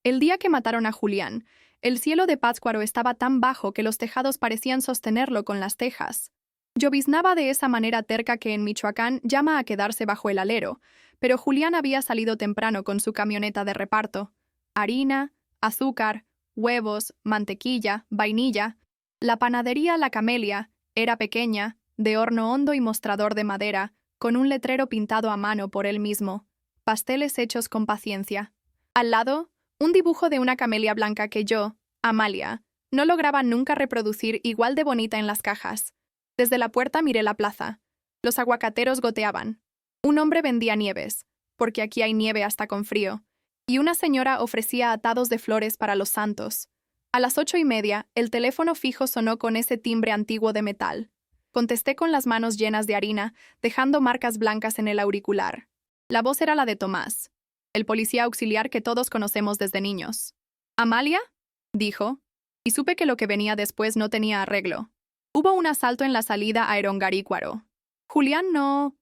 El día que mataron a Julián, el cielo de Pátzcuaro estaba tan bajo que los tejados parecían sostenerlo con las tejas. Lloviznaba de esa manera terca que en Michoacán llama a quedarse bajo el alero, pero Julián había salido temprano con su camioneta de reparto. Harina, azúcar, huevos, mantequilla, vainilla. La panadería La Camelia era pequeña, de horno hondo y mostrador de madera, con un letrero pintado a mano por él mismo. Pasteles hechos con paciencia. Al lado, un dibujo de una camelia blanca que yo, Amalia, no lograba nunca reproducir igual de bonita en las cajas. Desde la puerta miré la plaza. Los aguacateros goteaban. Un hombre vendía nieves, porque aquí hay nieve hasta con frío, y una señora ofrecía atados de flores para los santos. A las 8:30, el teléfono fijo sonó con ese timbre antiguo de metal. Contesté con las manos llenas de harina, dejando marcas blancas en el auricular. La voz era la de Tomás, el policía auxiliar que todos conocemos desde niños. ¿Amalia?, dijo, y supe que lo que venía después no tenía arreglo. Hubo un asalto en la salida a Erongarícuaro. Julián no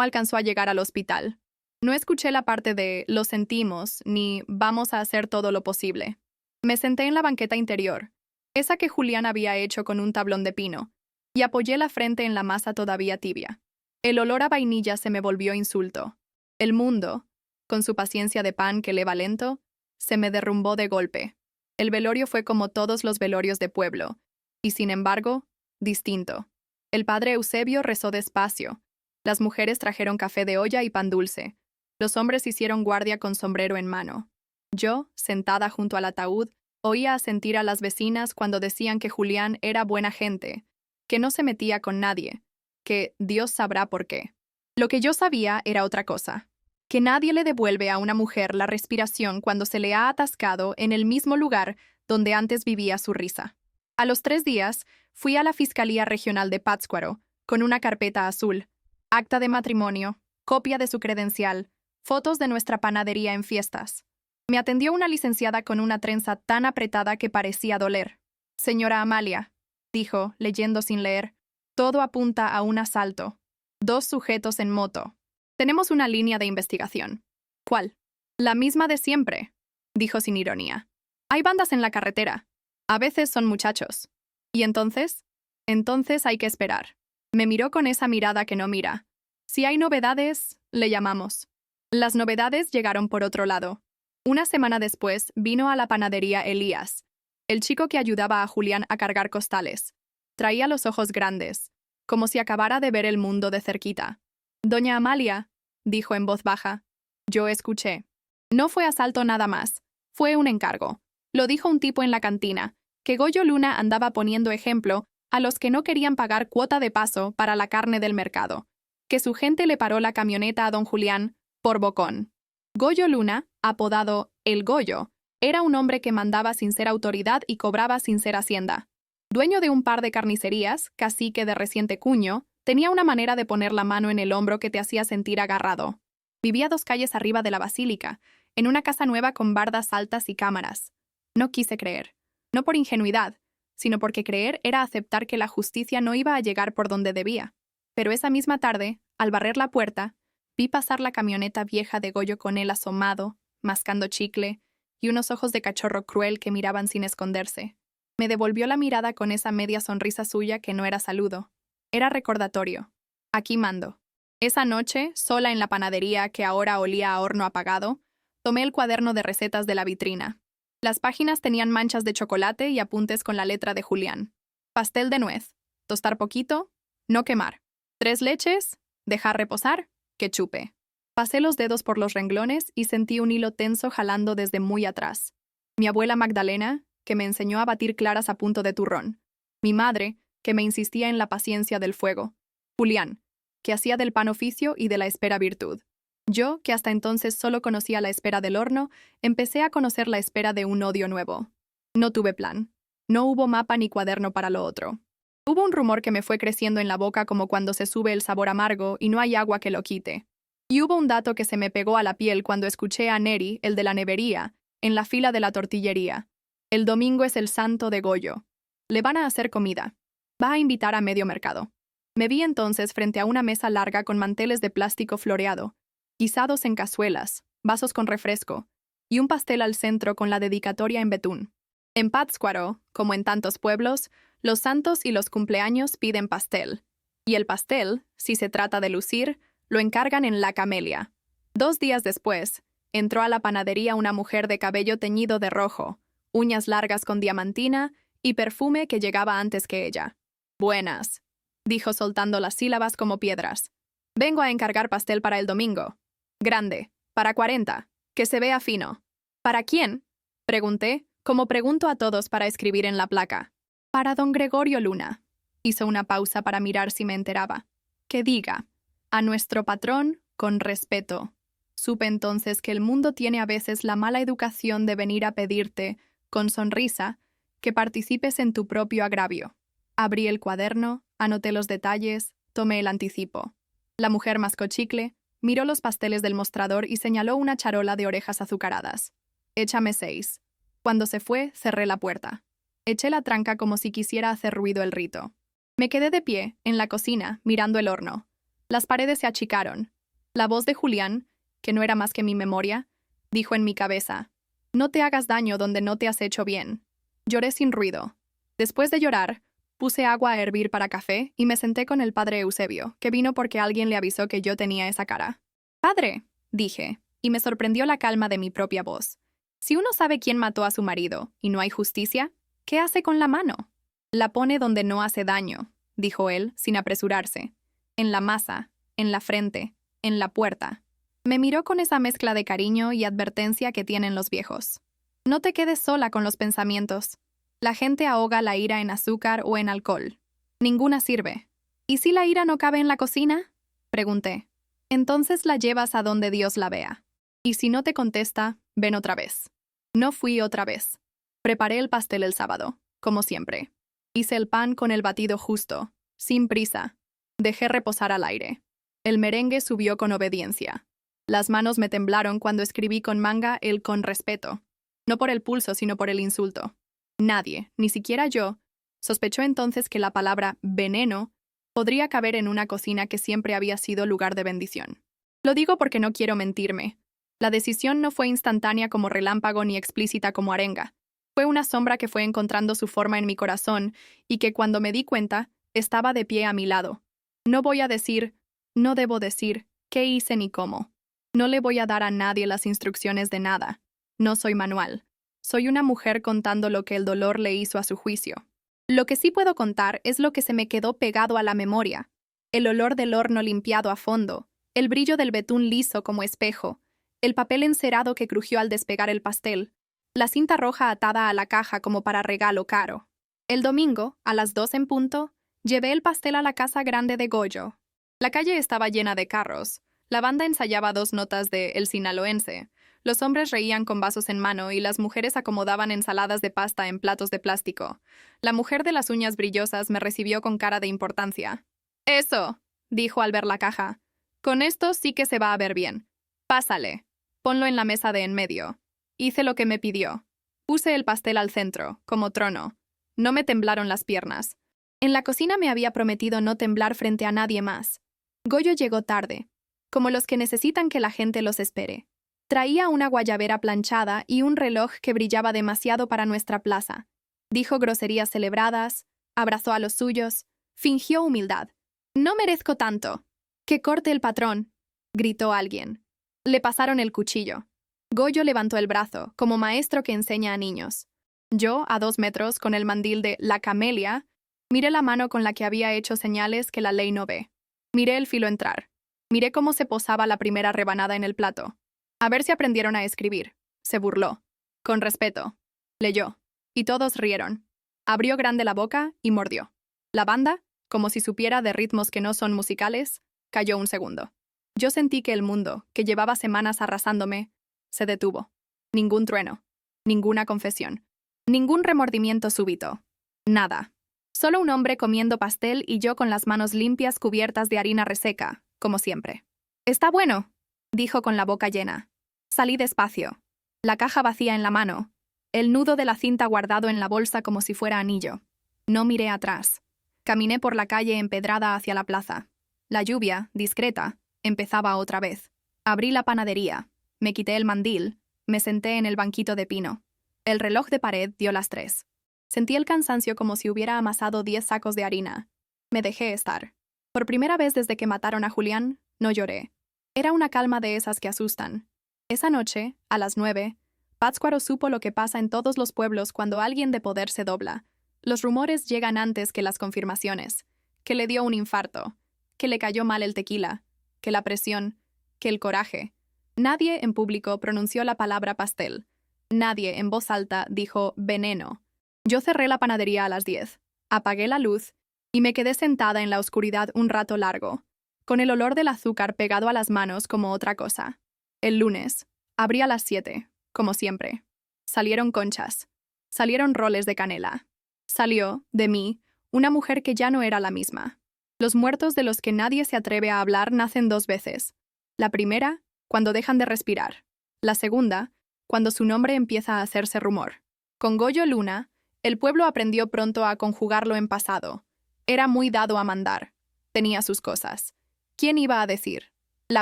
alcanzó a llegar al hospital. No escuché la parte de «lo sentimos» ni «vamos a hacer todo lo posible». Me senté en la banqueta interior, esa que Julián había hecho con un tablón de pino, y apoyé la frente en la masa todavía tibia. El olor a vainilla se me volvió insulto. El mundo, con su paciencia de pan que leva lento, se me derrumbó de golpe. El velorio fue como todos los velorios de pueblo, y sin embargo, distinto. El padre Eusebio rezó despacio. Las mujeres trajeron café de olla y pan dulce. Los hombres hicieron guardia con sombrero en mano. Yo, sentada junto al ataúd, oía asentir a las vecinas cuando decían que Julián era buena gente, que no se metía con nadie, que Dios sabrá por qué. Lo que yo sabía era otra cosa, que nadie le devuelve a una mujer la respiración cuando se le ha atascado en el mismo lugar donde antes vivía su risa. A los 3 días, fui a la Fiscalía Regional de Pátzcuaro con una carpeta azul, acta de matrimonio, copia de su credencial, fotos de nuestra panadería en fiestas. Me atendió una licenciada con una trenza tan apretada que parecía doler. «Señora Amalia», dijo, leyendo sin leer, «todo apunta a un asalto. 2 sujetos en moto. Tenemos una línea de investigación». «¿Cuál?» «La misma de siempre», dijo sin ironía. «Hay bandas en la carretera. A veces son muchachos. ¿Y entonces?» «Entonces hay que esperar». Me miró con esa mirada que no mira. «Si hay novedades, le llamamos». Las novedades llegaron por otro lado. Una semana después vino a la panadería Elías, el chico que ayudaba a Julián a cargar costales. Traía los ojos grandes, como si acabara de ver el mundo de cerquita. «Doña Amalia», dijo en voz baja. Yo escuché. «No fue asalto nada más. Fue un encargo». Lo dijo un tipo en la cantina, que Goyo Luna andaba poniendo ejemplo a los que no querían pagar cuota de paso para la carne del mercado. Que su gente le paró la camioneta a don Julián por bocón. Goyo Luna, apodado El Goyo, era un hombre que mandaba sin ser autoridad y cobraba sin ser hacienda. Dueño de un par de carnicerías, cacique de reciente cuño, tenía una manera de poner la mano en el hombro que te hacía sentir agarrado. Vivía 2 calles arriba de la basílica, en una casa nueva con bardas altas y cámaras. No quise creer. No por ingenuidad, sino porque creer era aceptar que la justicia no iba a llegar por donde debía. Pero esa misma tarde, al barrer la puerta, vi pasar la camioneta vieja de Goyo con él asomado, mascando chicle, y unos ojos de cachorro cruel que miraban sin esconderse. Me devolvió la mirada con esa media sonrisa suya que no era saludo. Era recordatorio. Aquí mando. Esa noche, sola en la panadería que ahora olía a horno apagado, tomé el cuaderno de recetas de la vitrina. Las páginas tenían manchas de chocolate y apuntes con la letra de Julián. Pastel de nuez. Tostar poquito. No quemar. 3 leches. Dejar reposar. Que chupe. Pasé los dedos por los renglones y sentí un hilo tenso jalando desde muy atrás. Mi abuela Magdalena, que me enseñó a batir claras a punto de turrón. Mi madre, que me insistía en la paciencia del fuego. Julián, que hacía del pan oficio y de la espera virtud. Yo, que hasta entonces solo conocía la espera del horno, empecé a conocer la espera de un odio nuevo. No tuve plan. No hubo mapa ni cuaderno para lo otro. Hubo un rumor que me fue creciendo en la boca como cuando se sube el sabor amargo y no hay agua que lo quite. Y hubo un dato que se me pegó a la piel cuando escuché a Neri, el de la nevería, en la fila de la tortillería. El domingo es el santo de Goyo. Le van a hacer comida. Va a invitar a medio mercado. Me vi entonces frente a una mesa larga con manteles de plástico floreado, guisados en cazuelas, vasos con refresco, y un pastel al centro con la dedicatoria en betún. En Pátzcuaro, como en tantos pueblos, los santos y los cumpleaños piden pastel. Y el pastel, si se trata de lucir, lo encargan en La Camelia. 2 días después, entró a la panadería una mujer de cabello teñido de rojo, uñas largas con diamantina y perfume que llegaba antes que ella. «Buenas», dijo soltando las sílabas como piedras. «Vengo a encargar pastel para el domingo. Grande, para 40, que se vea fino». «¿Para quién?», pregunté, como pregunto a todos para escribir en la placa. «Para don Gregorio Luna». Hizo una pausa para mirar si me enteraba. «Que diga, a nuestro patrón, con respeto». Supe entonces que el mundo tiene a veces la mala educación de venir a pedirte, con sonrisa, que participes en tu propio agravio. Abrí el cuaderno, anoté los detalles, tomé el anticipo. La mujer mascó chicle, miró los pasteles del mostrador y señaló una charola de orejas azucaradas. «Échame 6». Cuando se fue, cerré la puerta. Eché la tranca como si quisiera hacer ruido el rito. Me quedé de pie, en la cocina, mirando el horno. Las paredes se achicaron. La voz de Julián, que no era más que mi memoria, dijo en mi cabeza: «No te hagas daño donde no te has hecho bien». Lloré sin ruido. Después de llorar, puse agua a hervir para café y me senté con el padre Eusebio, que vino porque alguien le avisó que yo tenía esa cara. «Padre», dije, y me sorprendió la calma de mi propia voz. «Si uno sabe quién mató a su marido y no hay justicia, ¿qué hace con la mano?» «La pone donde no hace daño», dijo él, sin apresurarse. «En la masa, en la frente, en la puerta». Me miró con esa mezcla de cariño y advertencia que tienen los viejos. «No te quedes sola con los pensamientos. La gente ahoga la ira en azúcar o en alcohol. Ninguna sirve». «¿Y si la ira no cabe en la cocina?», pregunté. «Entonces la llevas a donde Dios la vea. Y si no te contesta, ven otra vez». No fui otra vez. Preparé el pastel el sábado, como siempre. Hice el pan con el batido justo, sin prisa. Dejé reposar al aire. El merengue subió con obediencia. Las manos me temblaron cuando escribí con manga el «con respeto». No por el pulso, sino por el insulto. Nadie, ni siquiera yo, sospechó entonces que la palabra «veneno» podría caber en una cocina que siempre había sido lugar de bendición. Lo digo porque no quiero mentirme. La decisión no fue instantánea como relámpago ni explícita como arenga. Fue una sombra que fue encontrando su forma en mi corazón y que cuando me di cuenta, estaba de pie a mi lado. No voy a decir, no debo decir, qué hice ni cómo. No le voy a dar a nadie las instrucciones de nada. No soy manual. Soy una mujer contando lo que el dolor le hizo a su juicio. Lo que sí puedo contar es lo que se me quedó pegado a la memoria. El olor del horno limpiado a fondo, el brillo del betún liso como espejo, el papel encerado que crujió al despegar el pastel, la cinta roja atada a la caja como para regalo caro. El domingo, a las 2 en punto, llevé el pastel a la casa grande de Goyo. La calle estaba llena de carros. La banda ensayaba 2 notas de El Sinaloense. Los hombres reían con vasos en mano y las mujeres acomodaban ensaladas de pasta en platos de plástico. La mujer de las uñas brillosas me recibió con cara de importancia. «Eso», dijo al ver la caja. «Con esto sí que se va a ver bien. Pásale. Ponlo en la mesa de en medio». Hice lo que me pidió. Puse el pastel al centro, como trono. No me temblaron las piernas. En la cocina me había prometido no temblar frente a nadie más. Goyo llegó tarde, como los que necesitan que la gente los espere. Traía una guayabera planchada y un reloj que brillaba demasiado para nuestra plaza. Dijo groserías celebradas, abrazó a los suyos, fingió humildad. «No merezco tanto». «¡Que corte el patrón!», gritó alguien. Le pasaron el cuchillo. Goyo levantó el brazo, como maestro que enseña a niños. Yo, a 2 metros, con el mandil de La Camelia, miré la mano con la que había hecho señales que la ley no ve. Miré el filo entrar. Miré cómo se posaba la primera rebanada en el plato. «A ver si aprendieron a escribir». Se burló. «Con respeto». Leyó. Y todos rieron. Abrió grande la boca y mordió. La banda, como si supiera de ritmos que no son musicales, cayó un segundo. Yo sentí que el mundo, que llevaba semanas arrasándome, se detuvo. Ningún trueno. Ninguna confesión. Ningún remordimiento súbito. Nada. Solo un hombre comiendo pastel y yo con las manos limpias cubiertas de harina reseca, como siempre. «Está bueno», dijo con la boca llena. Salí despacio. La caja vacía en la mano. El nudo de la cinta guardado en la bolsa como si fuera anillo. No miré atrás. Caminé por la calle empedrada hacia la plaza. La lluvia, discreta, empezaba otra vez. Abrí la panadería. Me quité el mandil. Me senté en el banquito de pino. El reloj de pared dio las 3. Sentí el cansancio como si hubiera amasado 10 sacos de harina. Me dejé estar. Por primera vez desde que mataron a Julián, no lloré. Era una calma de esas que asustan. Esa noche, a las 9, Pátzcuaro supo lo que pasa en todos los pueblos cuando alguien de poder se dobla. Los rumores llegan antes que las confirmaciones. Que le dio un infarto. Que le cayó mal el tequila. Que la presión. Que el coraje. Nadie en público pronunció la palabra pastel. Nadie en voz alta dijo veneno. Yo cerré la panadería a las 10. Apagué la luz y me quedé sentada en la oscuridad un rato largo, con el olor del azúcar pegado a las manos como otra cosa. El lunes, abrí a las 7, como siempre. Salieron conchas. Salieron roles de canela. Salió, de mí, una mujer que ya no era la misma. Los muertos de los que nadie se atreve a hablar nacen 2 veces. La primera, cuando dejan de respirar. La segunda, cuando su nombre empieza a hacerse rumor. Con Goyo Luna, el pueblo aprendió pronto a conjugarlo en pasado. Era muy dado a mandar. Tenía sus cosas. ¿Quién iba a decir? La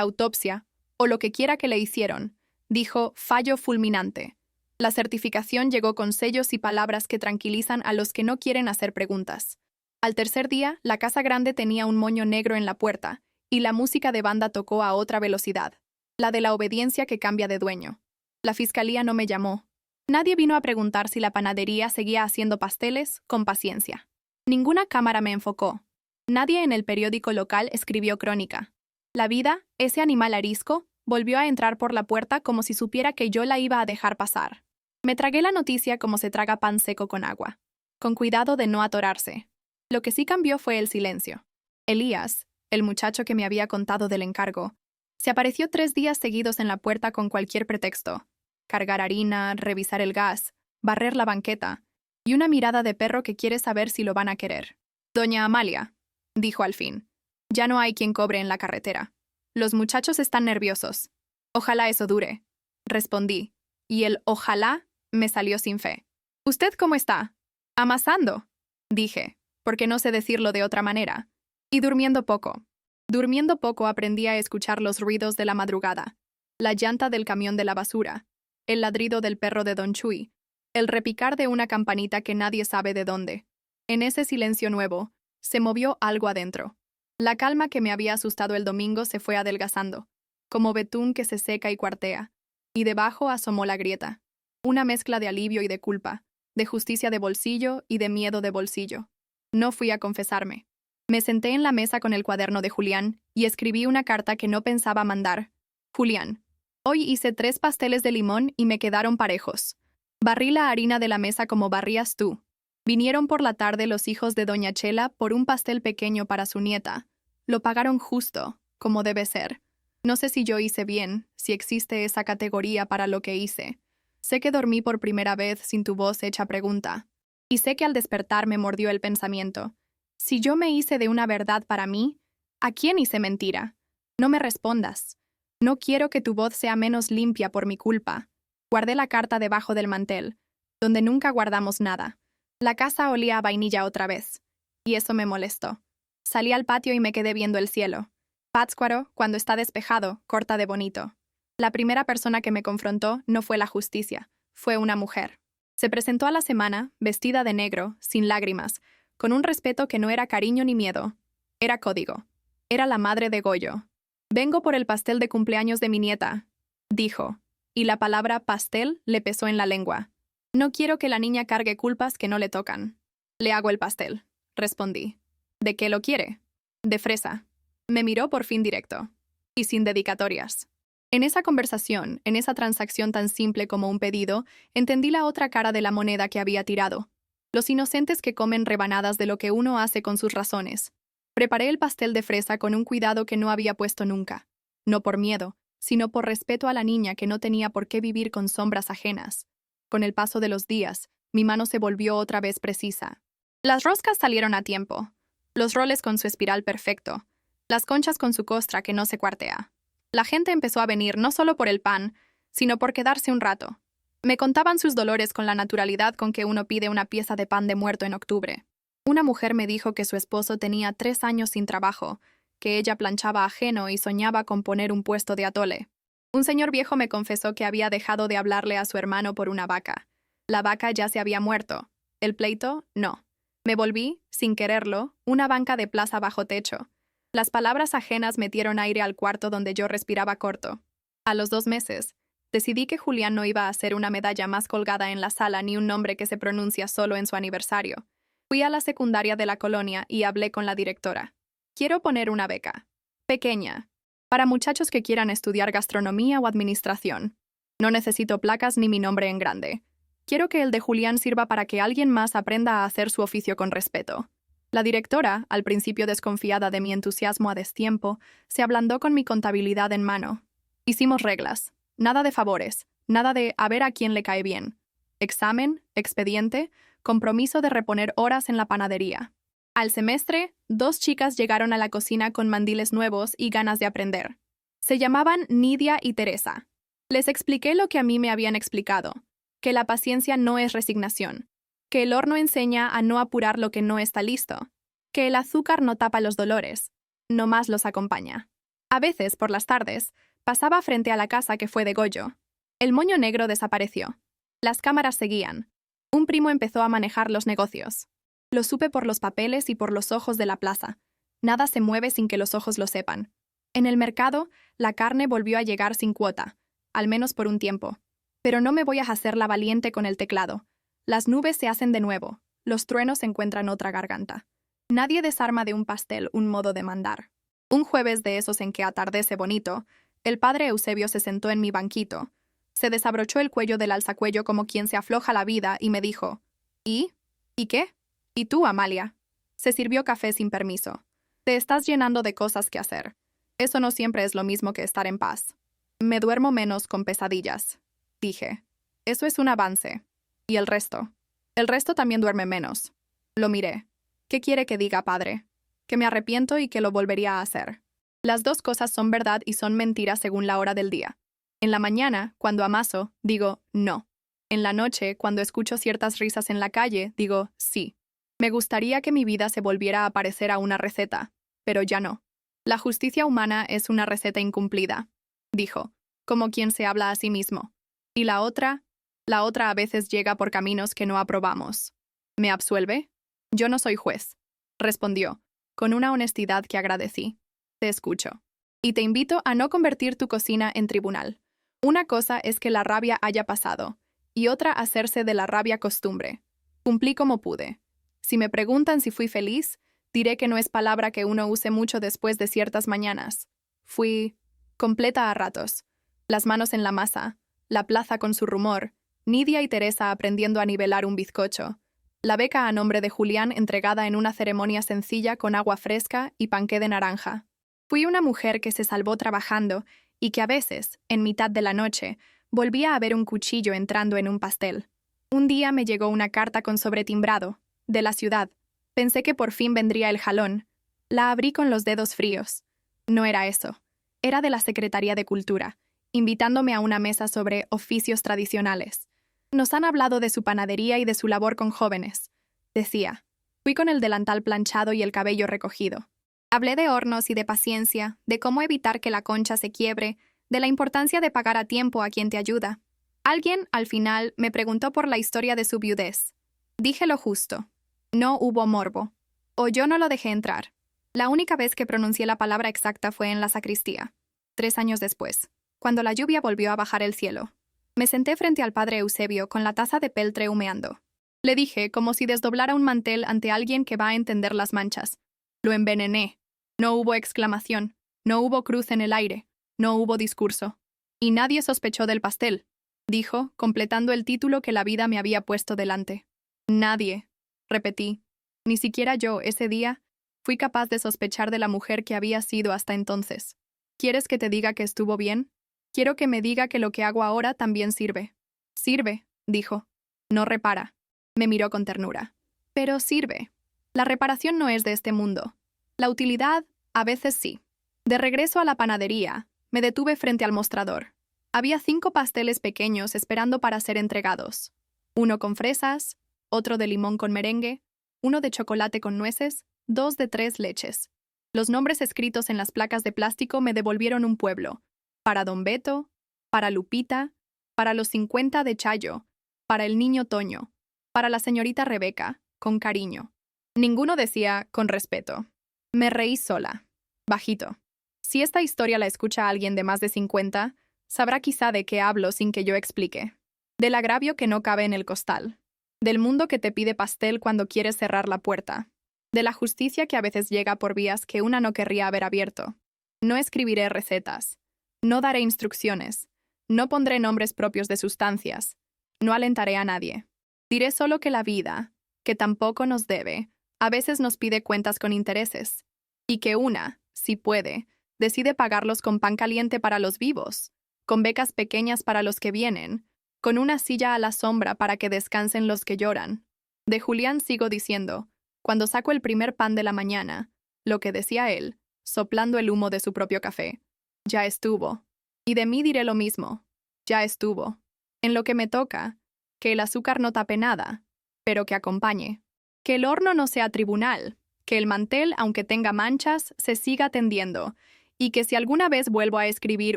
autopsia, o lo que quiera que le hicieron, dijo fallo fulminante. La certificación llegó con sellos y palabras que tranquilizan a los que no quieren hacer preguntas. Al tercer día, la casa grande tenía un moño negro en la puerta, y la música de banda tocó a otra velocidad, la de la obediencia que cambia de dueño. La fiscalía no me llamó. Nadie vino a preguntar si la panadería seguía haciendo pasteles, con paciencia. Ninguna cámara me enfocó. Nadie en el periódico local escribió crónica. La vida, ese animal arisco, volvió a entrar por la puerta como si supiera que yo la iba a dejar pasar. Me tragué la noticia como se traga pan seco con agua, con cuidado de no atorarse. Lo que sí cambió fue el silencio. Elías, el muchacho que me había contado del encargo, se apareció 3 días seguidos en la puerta con cualquier pretexto. Cargar harina, revisar el gas, barrer la banqueta, y una mirada de perro que quiere saber si lo van a querer. Doña Amalia, dijo al fin, ya no hay quien cobre en la carretera. Los muchachos están nerviosos. Ojalá eso dure, respondí, y el ojalá me salió sin fe. ¿Usted cómo está? Amasando, dije, porque no sé decirlo de otra manera, y durmiendo poco. Durmiendo poco aprendí a escuchar los ruidos de la madrugada, la llanta del camión de la basura, el ladrido del perro de Don Chuy, el repicar de una campanita que nadie sabe de dónde. En ese silencio nuevo, se movió algo adentro. La calma que me había asustado el domingo se fue adelgazando, como betún que se seca y cuartea, y debajo asomó la grieta. Una mezcla de alivio y de culpa, de justicia de bolsillo y de miedo de bolsillo. No fui a confesarme. Me senté en la mesa con el cuaderno de Julián y escribí una carta que no pensaba mandar. Julián, hoy hice 3 pasteles de limón y me quedaron parejos. Barrí la harina de la mesa como barrías tú. Vinieron por la tarde los hijos de Doña Chela por un pastel pequeño para su nieta. Lo pagaron justo, como debe ser. No sé si yo hice bien, si existe esa categoría para lo que hice. Sé que dormí por primera vez sin tu voz hecha pregunta. Y sé que al despertar me mordió el pensamiento. Si yo me hice de una verdad para mí, ¿a quién hice mentira? No me respondas. No quiero que tu voz sea menos limpia por mi culpa. Guardé la carta debajo del mantel, donde nunca guardamos nada. La casa olía a vainilla otra vez, y eso me molestó. Salí al patio y me quedé viendo el cielo. Pátzcuaro, cuando está despejado, corta de bonito. La primera persona que me confrontó no fue la justicia, fue una mujer. Se presentó a la semana, vestida de negro, sin lágrimas, con un respeto que no era cariño ni miedo. Era código. Era la madre de Goyo. Vengo por el pastel de cumpleaños de mi nieta, dijo, y la palabra pastel le pesó en la lengua. No quiero que la niña cargue culpas que no le tocan. Le hago el pastel, respondí. ¿De qué lo quiere? De fresa. Me miró por fin directo. Y sin dedicatorias. En esa conversación, en esa transacción tan simple como un pedido, entendí la otra cara de la moneda que había tirado. Los inocentes que comen rebanadas de lo que uno hace con sus razones. Preparé el pastel de fresa con un cuidado que no había puesto nunca. No por miedo, sino por respeto a la niña que no tenía por qué vivir con sombras ajenas. Con el paso de los días, mi mano se volvió otra vez precisa. Las roscas salieron a tiempo. Los roles con su espiral perfecto. Las conchas con su costra que no se cuartea. La gente empezó a venir no solo por el pan, sino por quedarse un rato. Me contaban sus dolores con la naturalidad con que uno pide una pieza de pan de muerto en octubre. Una mujer me dijo que su esposo tenía 3 años sin trabajo, que ella planchaba ajeno y soñaba con poner un puesto de atole. Un señor viejo me confesó que había dejado de hablarle a su hermano por una vaca. La vaca ya se había muerto. El pleito, no. Me volví, sin quererlo, una banca de plaza bajo techo. Las palabras ajenas metieron aire al cuarto donde yo respiraba corto. A los 2 meses, decidí que Julián no iba a ser una medalla más colgada en la sala ni un nombre que se pronuncia solo en su aniversario. Fui a la secundaria de la colonia y hablé con la directora. Quiero poner una beca. Pequeña. Para muchachos que quieran estudiar gastronomía o administración. No necesito placas ni mi nombre en grande. Quiero que el de Julián sirva para que alguien más aprenda a hacer su oficio con respeto. La directora, al principio desconfiada de mi entusiasmo a destiempo, se ablandó con mi contabilidad en mano. Hicimos reglas. Nada de favores. Nada de a ver a quién le cae bien. Examen, expediente, compromiso de reponer horas en la panadería. Al semestre, 2 chicas llegaron a la cocina con mandiles nuevos y ganas de aprender. Se llamaban Nidia y Teresa. Les expliqué lo que a mí me habían explicado, que la paciencia no es resignación, que el horno enseña a no apurar lo que no está listo, que el azúcar no tapa los dolores, nomás los acompaña. A veces, por las tardes, pasaba frente a la casa que fue de Goyo. El moño negro desapareció. Las cámaras seguían. Un primo empezó a manejar los negocios. Lo supe por los papeles y por los ojos de la plaza. Nada se mueve sin que los ojos lo sepan. En el mercado, la carne volvió a llegar sin cuota, al menos por un tiempo. Pero no me voy a hacer la valiente con el teclado. Las nubes se hacen de nuevo, los truenos encuentran otra garganta. Nadie desarma de un pastel un modo de mandar. Un jueves de esos en que atardece bonito, el padre Eusebio se sentó en mi banquito. Se desabrochó el cuello del alzacuello como quien se afloja la vida y me dijo, ¿y? ¿Y qué? ¿Y tú, Amalia? Se sirvió café sin permiso. Te estás llenando de cosas que hacer. Eso no siempre es lo mismo que estar en paz. Me duermo menos con pesadillas. Dije. Eso es un avance. ¿Y el resto? El resto también duerme menos. Lo miré. ¿Qué quiere que diga, padre? Que me arrepiento y que lo volvería a hacer. Las 2 cosas son verdad y son mentiras según la hora del día. En la mañana, cuando amaso, digo no. En la noche, cuando escucho ciertas risas en la calle, digo sí. Me gustaría que mi vida se volviera a parecer a una receta, pero ya no. La justicia humana es una receta incumplida, dijo, como quien se habla a sí mismo. ¿Y la otra? La otra a veces llega por caminos que no aprobamos. ¿Me absuelve? Yo no soy juez, respondió, con una honestidad que agradecí. Te escucho. Y te invito a no convertir tu cocina en tribunal. Una cosa es que la rabia haya pasado, y otra hacerse de la rabia costumbre. Cumplí como pude. Si me preguntan si fui feliz, diré que no es palabra que uno use mucho después de ciertas mañanas. Fui completa a ratos. Las manos en la masa, la plaza con su rumor, Nidia y Teresa aprendiendo a nivelar un bizcocho, la beca a nombre de Julián entregada en una ceremonia sencilla con agua fresca y panqué de naranja. Fui una mujer que se salvó trabajando y que a veces, en mitad de la noche, volvía a ver un cuchillo entrando en un pastel. Un día me llegó una carta con sobretimbrado, de la ciudad. Pensé que por fin vendría el jalón. La abrí con los dedos fríos. No era eso. Era de la Secretaría de Cultura, invitándome a una mesa sobre oficios tradicionales. Nos han hablado de su panadería y de su labor con jóvenes, decía. Fui con el delantal planchado y el cabello recogido. Hablé de hornos y de paciencia, de cómo evitar que la concha se quiebre, de la importancia de pagar a tiempo a quien te ayuda. Alguien, al final, me preguntó por la historia de su viudez. Dije lo justo. No hubo morbo. O yo no lo dejé entrar. La única vez que pronuncié la palabra exacta fue en la sacristía, 3 años después, cuando la lluvia volvió a bajar el cielo. Me senté frente al padre Eusebio con la taza de peltre humeando. Le dije, como si desdoblara un mantel ante alguien que va a entender las manchas. Lo envenené. No hubo exclamación. No hubo cruz en el aire. No hubo discurso. Y nadie sospechó del pastel, dijo, completando el título que la vida me había puesto delante. Nadie, repetí. Ni siquiera yo, ese día, fui capaz de sospechar de la mujer que había sido hasta entonces. ¿Quieres que te diga que estuvo bien? Quiero que me diga que lo que hago ahora también sirve. Sirve, dijo. No repara. Me miró con ternura. Pero sirve. La reparación no es de este mundo. La utilidad, a veces sí. De regreso a la panadería, me detuve frente al mostrador. Había 5 pasteles pequeños esperando para ser entregados. Uno con fresas, otro de limón con merengue, uno de chocolate con nueces, 2 de 3 leches. Los nombres escritos en las placas de plástico me devolvieron un pueblo. Para Don Beto, para Lupita, para los 50 de Chayo, para el niño Toño, para la señorita Rebeca, con cariño. Ninguno decía con respeto. Me reí sola, bajito. Si esta historia la escucha alguien de más de 50, sabrá quizá de qué hablo sin que yo explique. Del agravio que no cabe en el costal. Del mundo que te pide pastel cuando quieres cerrar la puerta. De la justicia que a veces llega por vías que una no querría haber abierto. No escribiré recetas. No daré instrucciones. No pondré nombres propios de sustancias. No alentaré a nadie. Diré solo que la vida, que tampoco nos debe, a veces nos pide cuentas con intereses. Y que una, si puede, decide pagarlos con pan caliente para los vivos, con becas pequeñas para los que vienen, con una silla a la sombra para que descansen los que lloran. De Julián sigo diciendo, cuando saco el primer pan de la mañana, lo que decía él, soplando el humo de su propio café. Ya estuvo. Y de mí diré lo mismo. Ya estuvo. En lo que me toca, que el azúcar no tape nada, pero que acompañe. Que el horno no sea tribunal, que el mantel, aunque tenga manchas, se siga tendiendo, y que si alguna vez vuelvo a escribir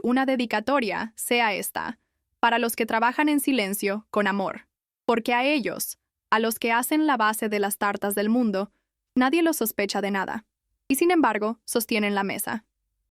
una dedicatoria, sea esta, para los que trabajan en silencio, con amor. Porque a ellos, a los que hacen la base de las tartas del mundo, nadie los sospecha de nada. Y sin embargo, sostienen la mesa.